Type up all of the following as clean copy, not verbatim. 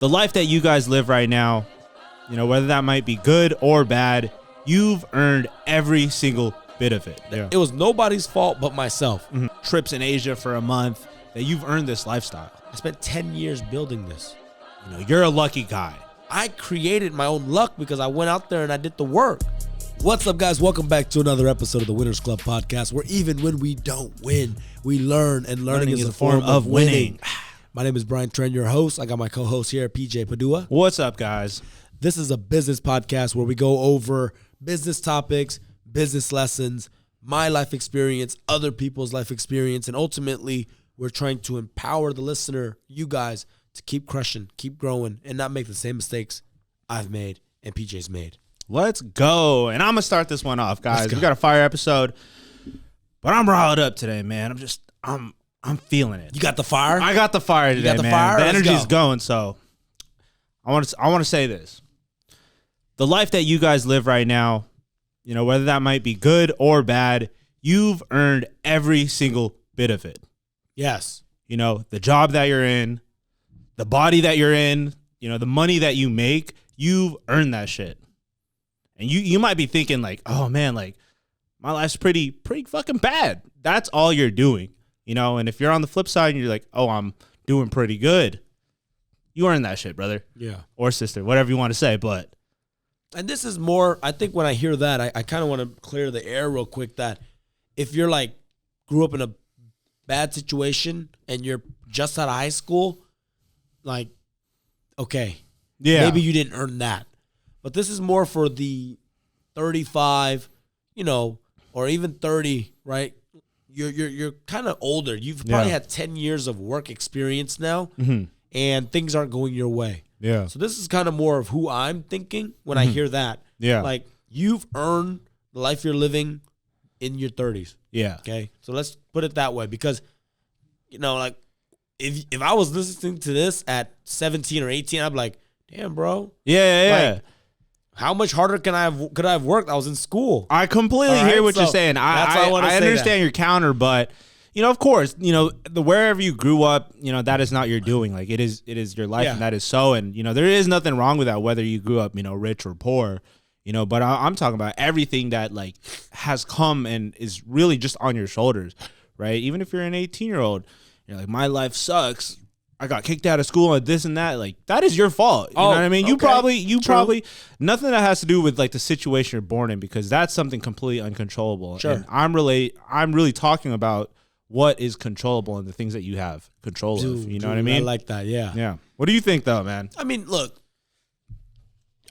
the life that you guys live right now, whether that might be good or bad, you've earned every single bit of it. Yeah. It was nobody's fault but myself. Mm-hmm. Trips in Asia for a month, that you've earned this lifestyle. I spent 10 years building this. You're a lucky guy. I created my own luck because I went out there and I did the work. What's up, guys? Welcome back to another episode of the Winners Club podcast, where even when we don't win, we learn, and learning is a form of winning. My name is Brian Trent, your host. I got my co-host here, PJ Padua. What's up, guys? This is a business podcast where we go over business topics, business lessons, my life experience, other people's life experience, and ultimately, we're trying to empower the listener, you guys, to keep crushing, keep growing, and not make the same mistakes I've made and PJ's made. Let's go. And I'm going to start this one off, guys. We got a fire episode, but I'm riled up today, man. I'm feeling it. You got the fire? I got the fire today, you got the man. Fire? The Let's energy's go. going, so I want to say this. The life that you guys live right now, whether that might be good or bad, you've earned every single bit of it. Yes. The job that you're in, the body that you're in, the money that you make, you've earned that shit. And you might be thinking like, oh man, like my life's pretty fucking bad. That's all you're doing, And if you're on the flip side and you're like, oh, I'm doing pretty good, you earned that shit, brother. Yeah. Or sister, whatever you want to say. And this is more, I think when I hear that, I kind of want to clear the air real quick that if you're like grew up in a bad situation and you're just out of high school, like, okay, yeah, maybe you didn't earn that. But this is more for the 35, or even 30, right? You're kind of older. You've probably had 10 years of work experience now, and things aren't going your way. Yeah. So this is kind of more of who I'm thinking when I hear that. Yeah. Like, you've earned the life you're living in your 30s. Yeah. Okay? So let's put it that way because, like, if I was listening to this at 17 or 18, I'd be like, damn, bro. Yeah. Like, how much harder could I have worked? I was in school. I completely hear what you're saying. I understand your counter, but of course, the wherever you grew up, that is not your doing. Like it is your life, and that is so. And there is nothing wrong with that, whether you grew up, rich or poor. But I'm talking about everything that like has come and is really just on your shoulders, right? Even if you're an 18-year-old, you're like, my life sucks. I got kicked out of school and this and that. Like that is your fault. You know what I mean? You probably nothing that has to do with like the situation you're born in, because that's something completely uncontrollable. Sure. And I'm really talking about what is controllable and the things that you have control of. You know what I mean? I like that. Yeah. Yeah. What do you think though, man? I mean, look,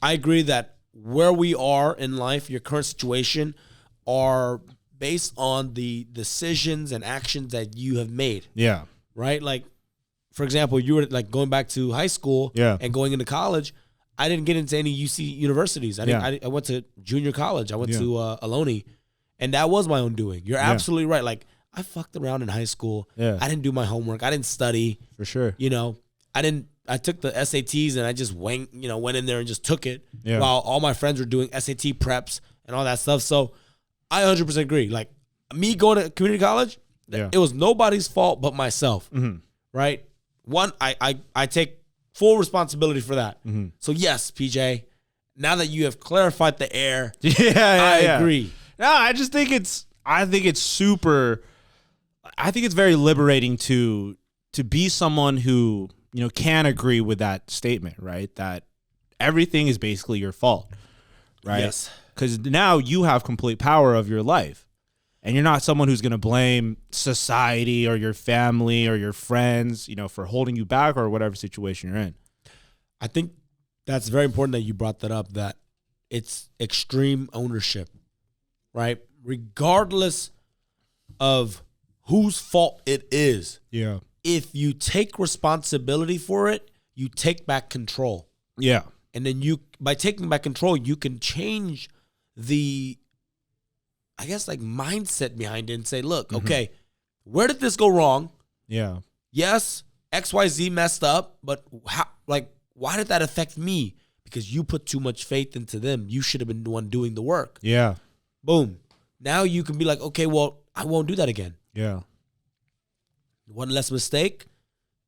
I agree that where we are in life, your current situation, are based on the decisions and actions that you have made. Yeah. Right? Like, for example, you were like going back to high school and going into college. I didn't get into any UC universities. I went to junior college. I went to Ohlone, and that was my own doing. You're absolutely right. Like, I fucked around in high school. Yeah. I didn't do my homework. I didn't study. For sure. I took the SATs and I just went in there and just took it while all my friends were doing SAT preps and all that stuff. So I 100% agree. Like, me going to community college, it was nobody's fault but myself. Right? One, I take full responsibility for that. So yes, PJ, now that you have clarified the air, I agree. No, I think it's very liberating to be someone who, can agree with that statement, right? That everything is basically your fault, right? Yes. Because now you have complete power of your life. And you're not someone who's going to blame society or your family or your friends, for holding you back or whatever situation you're in. I think that's very important that you brought that up, that it's extreme ownership, right? Regardless of whose fault it is. Yeah. If you take responsibility for it, you take back control. Yeah. And then by taking back control, you can change the, I guess, like, mindset behind it and say, look, okay, where did this go wrong? Yeah. Yes, XYZ messed up, but why did that affect me? Because you put too much faith into them. You should have been the one doing the work. Yeah. Boom. Now you can be like, okay, well, I won't do that again. Yeah. One less mistake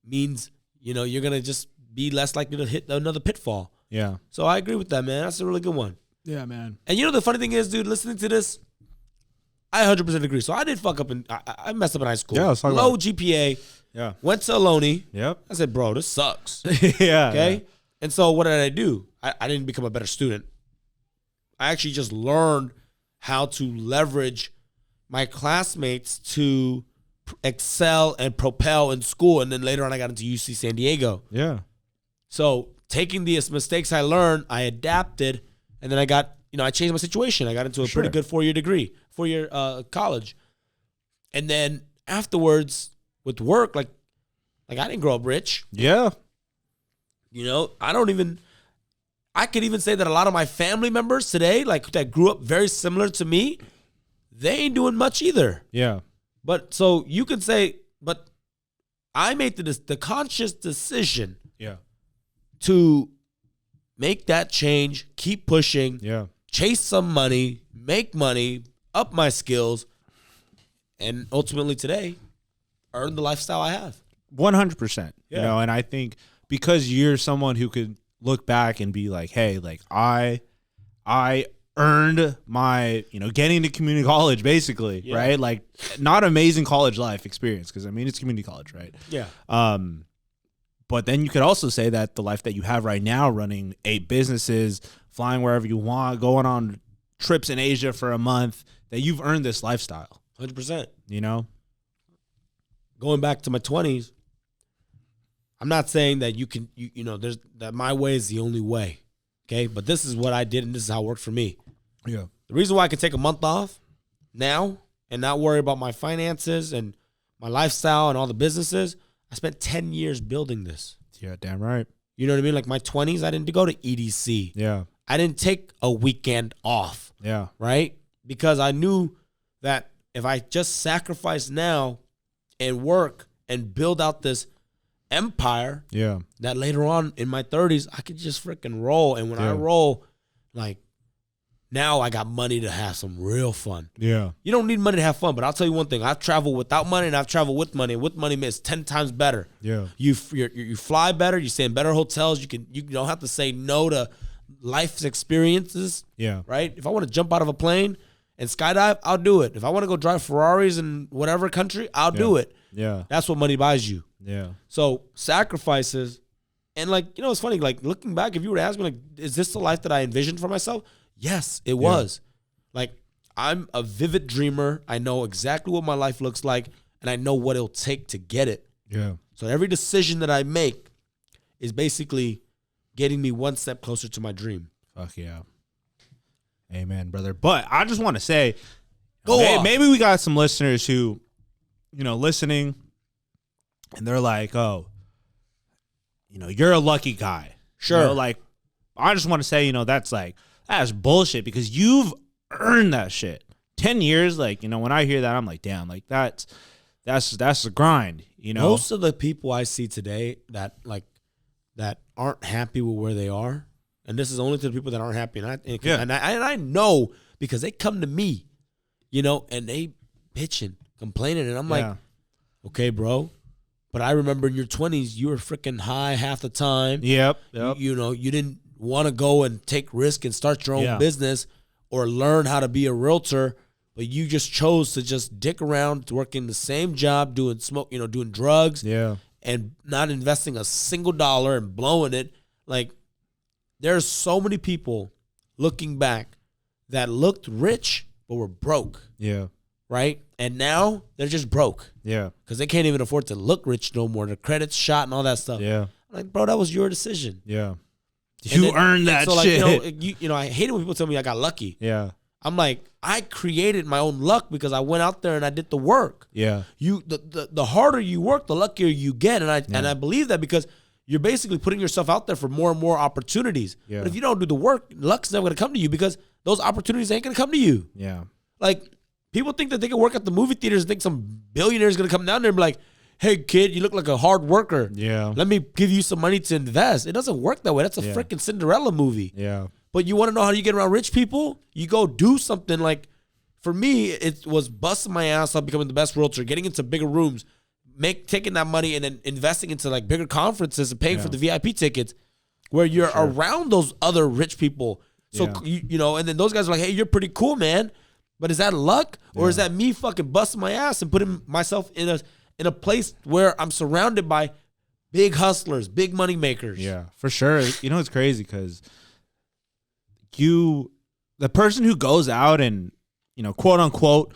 means, you're going to just be less likely to hit another pitfall. Yeah. So I agree with that, man. That's a really good one. Yeah, man. And you know the funny thing is, dude, listening to this, I 100% agree. So I did fuck up I messed up in high school. Yeah, low GPA. Yeah. Went to Ohlone. Yep. I said, bro, this sucks. Yeah. Okay. Yeah. And so what did I do? I didn't become a better student. I actually just learned how to leverage my classmates to excel and propel in school. And then later on, I got into UC San Diego. Yeah. So taking the mistakes I learned, I adapted, and then I got, I changed my situation. I got into a pretty good 4-year degree, 4-year college. And then afterwards with work, like I didn't grow up rich. Yeah. I could even say that a lot of my family members today, like that grew up very similar to me, they ain't doing much either. Yeah. But so you could say, but I made the conscious decision to make that change, keep pushing, chase some money, make money, up my skills, and ultimately today earn the lifestyle I have. 100%. Yeah. And I think because you're someone who could look back and be like, hey, like I earned my, getting to community college basically, right? Like not amazing college life experience because it's community college, right? Yeah. But then you could also say that the life that you have right now, running 8 businesses, flying wherever you want, going on trips in Asia for a month, that you've earned this lifestyle. 100%. Going back to my 20s, I'm not saying that you can, there's that my way is the only way. Okay. But this is what I did and this is how it worked for me. Yeah. The reason why I can take a month off now and not worry about my finances and my lifestyle and all the businesses, I spent 10 years building this. Yeah, damn right. You know what I mean? Like my 20s, I didn't go to EDC. Yeah. I didn't take a weekend off. Yeah. Right? Because I knew that if I just sacrifice now and work and build out this empire, that later on in my 30s, I could just freaking roll. And when I roll, like, now I got money to have some real fun. Yeah. You don't need money to have fun, but I'll tell you one thing. I've traveled without money and I've traveled with money. With money, it's 10 times better. Yeah. You fly better. You stay in better hotels. You don't have to say no to life's experiences. Yeah. Right? If I want to jump out of a plane and skydive, I'll do it. If I want to go drive Ferraris in whatever country, I'll do it. Yeah. That's what money buys you. Yeah. So sacrifices, and it's funny, like looking back, if you were to ask me, like, is this the life that I envisioned for myself? Yes, it was. Like, I'm a vivid dreamer. I know exactly what my life looks like, and I know what it'll take to get it. Yeah. So every decision that I make is basically getting me one step closer to my dream. Fuck yeah. Amen, brother. But I just want to say, maybe we got some listeners who, listening, and they're like, oh, you're a lucky guy. Sure. I just want to say, that's bullshit because you've earned that shit. 10 years, when I hear that, I'm like, damn, like that's the grind, Most of the people I see today that aren't happy with where they are, and this is only to the people that aren't happy, and I know because they come to me, and they bitching, complaining, and I'm like, okay, bro, but I remember in your 20s, you were freaking high half the time. Yep. You didn't want to go and take risk and start your own business or learn how to be a realtor, but you just chose to just dick around working the same job, doing drugs, and not investing a single dollar and blowing it. Like, there's so many people looking back that looked rich but were broke. Yeah. Right? And now they're just broke. Yeah. Because they can't even afford to look rich no more. The credit's shot and all that stuff. Yeah. I'm like, bro, that was your decision. Yeah. You earned that shit. I hate it when people tell me I got lucky. Yeah. I'm like, I created my own luck because I went out there and I did the work. Yeah. The harder you work, the luckier you get. And I believe that because you're basically putting yourself out there for more and more opportunities. Yeah. But if you don't do the work, luck's never going to come to you because those opportunities ain't going to come to you. Yeah. Like, people think that they can work at the movie theaters and think some billionaire is going to come down there and be like, hey, kid, you look like a hard worker. Yeah. Let me give you some money to invest. It doesn't work that way. That's a freaking Cinderella movie. Yeah. But you want to know how you get around rich people? You go do something. Like, for me, it was busting my ass up, becoming the best realtor, getting into bigger rooms, taking that money and then investing into like bigger conferences and paying for the VIP tickets where you're around those other rich people. So, you know, and then those guys are like, hey, you're pretty cool, man. But is that luck or is that me fucking busting my ass and putting myself in a place where I'm surrounded by big hustlers, big money makers? Yeah, for sure. You know, it's crazy because the person who goes out and, you know, quote unquote,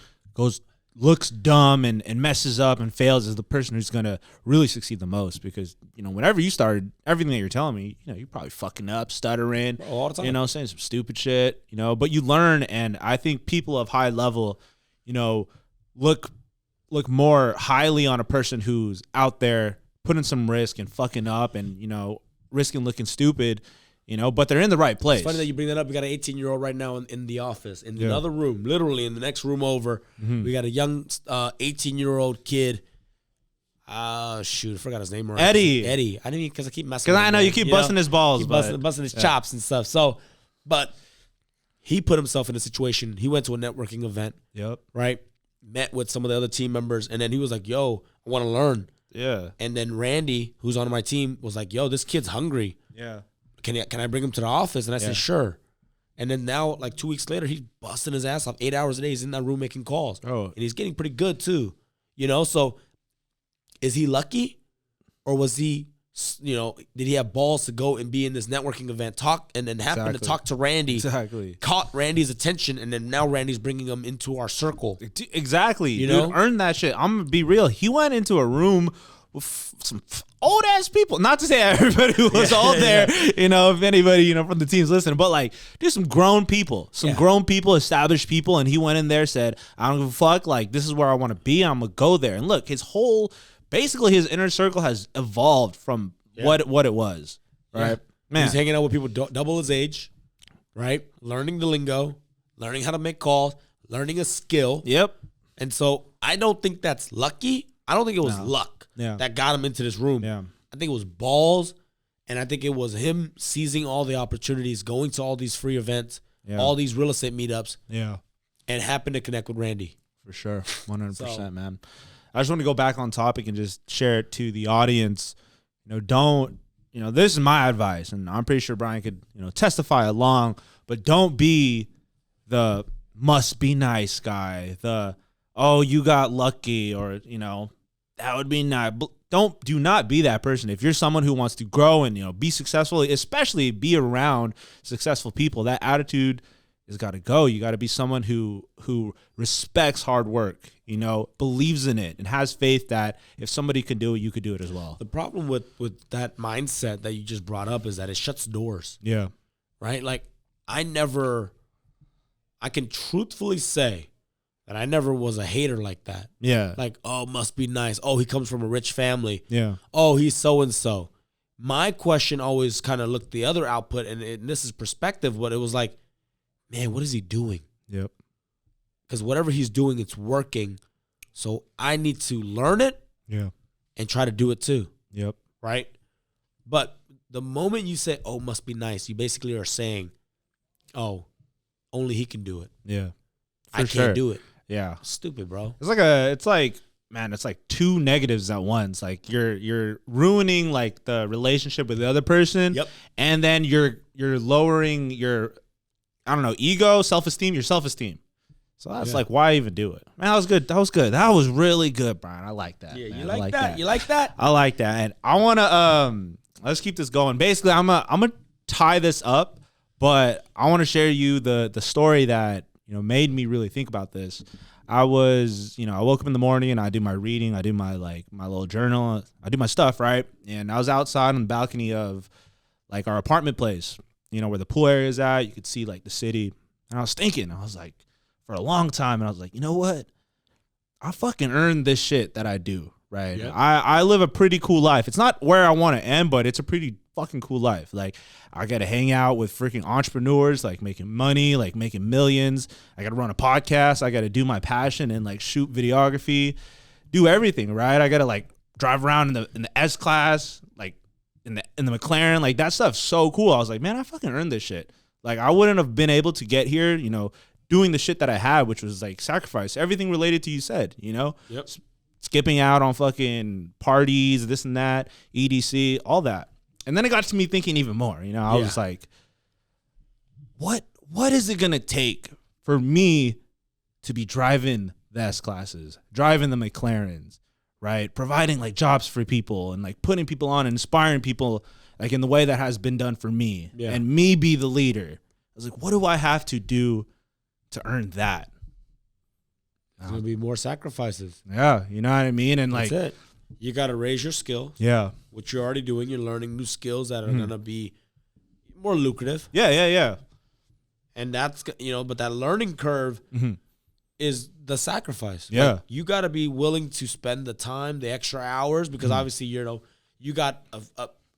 looks dumb and messes up and fails is the person who's going to really succeed the most because, you know, whenever you started, everything that you're telling me, you know, you're probably fucking up, stuttering, all the time. You know, saying some stupid shit, you know, but you learn. And I think people of high level, you know, look more highly on a person who's out there putting some risk and fucking up and, you know, risking looking stupid. You know, but they're in the right place. It's funny that you bring that up. We got an 18-year-old right now in the office, in another room, literally in the next room over. We got a young 18-year-old kid. Shoot, I forgot his name. Eddie. I didn't even, because I keep messing with him. Because I know you keep busting his balls. Busting his chops and stuff. So, but he put himself in a situation. He went to a networking event. Yep. Right? Met with some of the other team members. And then he was like, yo, I want to learn. Yeah. And then Randy, who's on my team, was like, yo, this kid's hungry. Yeah. Can I bring him to the office? And I said, sure. And then now, like 2 weeks later, he's busting his ass off 8 hours a day. He's in that room making calls. Oh. And he's getting pretty good too. You know, so is he lucky? Or was he, you know, did he have balls to go and be in this networking event, talk, and then happen to talk to Randy? Exactly. Caught Randy's attention, and then now Randy's bringing him into our circle. Exactly. You know? Earn that shit. I'm going to be real. He went into a room with some old ass people. Not to say everybody who was all there, you know, if anybody, you know, from the team's listening, but like, there's some grown people, established people. And he went in there, said, I don't give a fuck. Like, this is where I want to be. I'm going to go there. And look, basically his inner circle has evolved from what it was. Right. Yeah. Man. He's hanging out with people double his age, right? Learning the lingo, learning how to make calls, learning a skill. Yep. And so I don't think that's lucky. I don't think it was luck that got him into this room. Yeah. I think it was balls, and I think it was him seizing all the opportunities, going to all these free events, all these real estate meetups, and happened to connect with Randy. For sure. 100%, man. I just want to go back on topic and just share it to the audience. You know, this is my advice, and I'm pretty sure Brian could, you know, testify along, but don't be the must be nice guy, you got lucky, or, you know, that would be nice. Do not be that person. If you're someone who wants to grow and, you know, be successful, especially be around successful people, that attitude has got to go. You got to be someone who respects hard work, you know, believes in it, and has faith that if somebody can do it, you could do it as well. The problem with that mindset that you just brought up is that it shuts doors. Yeah. Right? Like, I can truthfully say that I never was a hater like that. Yeah. Like, oh, must be nice. Oh, he comes from a rich family. Yeah. Oh, he's so-and-so. My question always kind of looked the other output, and this is perspective, but it was like, man, what is he doing? Yep. Because whatever he's doing, it's working. So I need to learn it and try to do it too. Yep. Right? But the moment you say, oh, must be nice, you basically are saying, oh, only he can do it. Yeah. I can't do it. Yeah. Stupid, bro. It's like two negatives at once. Like you're ruining like the relationship with the other person. Yep. And then you're lowering your, I don't know, ego, self-esteem, your self-esteem. So that's like, why even do it? Man, that was good. That was really good, Brian. I like that. Yeah, man. you like that? You like that? I like that. And I want to, let's keep this going. Basically, I'm gonna tie this up, but I want to share you the story that, you know, made me really think about this. I woke up in the morning and I do my reading. I do my little journal. I do my stuff, right? And I was outside on the balcony of like our apartment place, you know, where the pool area is at. You could see like the city. And I was thinking, I was like, for a long time, and I was like, you know what? I fucking earned this shit that I do, right? Yep. I live a pretty cool life. It's not where I want to end, but it's a pretty fucking cool life. Like, I got to hang out with freaking entrepreneurs, like making money, like making millions. I got to run a podcast. I got to do my passion and like shoot videography, do everything, right? I got to like drive around in the S class, like in the McLaren, like that stuff's so cool. I was like, man, I fucking earned this shit. Like, I wouldn't have been able to get here, you know, doing the shit that I had, which was like sacrifice, everything related to you said, you know, skipping out on fucking parties, this and that, EDC, all that. And then it got to me thinking even more. You know, I was like, what is it gonna take for me to be driving the S classes, driving the McLarens, right? Providing like jobs for people and like putting people on and inspiring people like in the way that has been done for me, and me be the leader. I was like, what do I have to do to earn that? There's gonna be more sacrifices. Yeah, you know what I mean? And that's like, it. You got to raise your skills. Yeah. Which you're already doing. You're learning new skills that are gonna be more lucrative. Yeah. And that's, you know, but that learning curve is the sacrifice. Yeah. Like, you got to be willing to spend the time, the extra hours, because obviously, you know, you got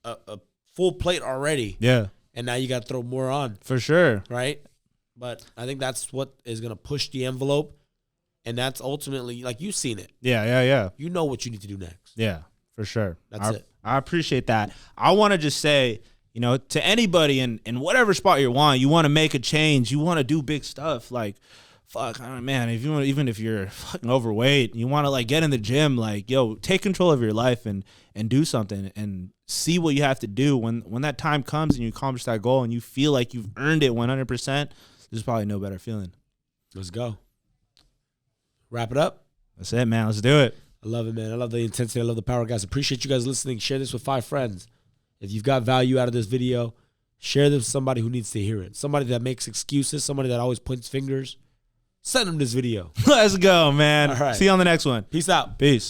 a full plate already. Yeah. And now you got to throw more on. For sure. Right? But I think that's what is going to push the envelope. And that's ultimately, like, you've seen it. Yeah. You know what you need to do next. Yeah, for sure. That's it. I appreciate that. I want to just say, you know, to anybody in whatever spot you want to make a change, you want to do big stuff, like, fuck, man, if you want, even if you're fucking overweight, you want to like get in the gym, like, yo, take control of your life and do something and see what you have to do when that time comes and you accomplish that goal and you feel like you've earned it 100%. There's probably no better feeling. Let's go. Wrap it up. That's it, man. Let's do it. I love it, man. I love the intensity. I love the power, guys. Appreciate you guys listening. Share this with 5 friends. If you've got value out of this video, share this with somebody who needs to hear it. Somebody that makes excuses, somebody that always points fingers. Send them this video. Let's go, man. All right. See you on the next one. Peace out. Peace.